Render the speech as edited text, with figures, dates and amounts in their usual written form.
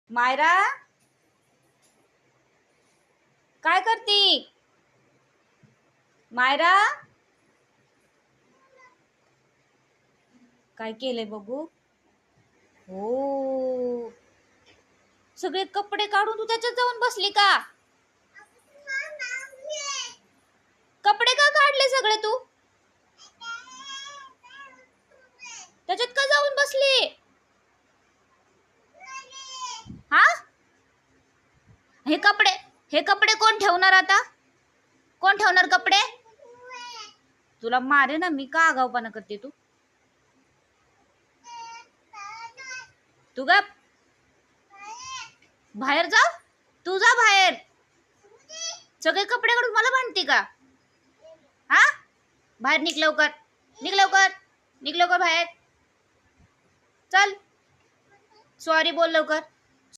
मायरा काय करती? मायरा काय केलंय बघू. हो, सगळे कपडे काढून तू त्याच्यात जाऊन बसली का? कपडे का काढले सगळे तू? त्याच्यात का जाऊन बसली? हा, हे कपडे कोण ठेवणार आता? कोण ठेवणार कपडे? तुला मारे ना मी. का आगाऊपणा करते तू? तू ग बाहेर जा. तू जा बाहेर. सगळे कपडे काढून मला भांडते का? हा, बाहेर निघ लवकर. निघ लवकर. निघ लवकर बाहेर. चल, सॉरी बोल लवकर.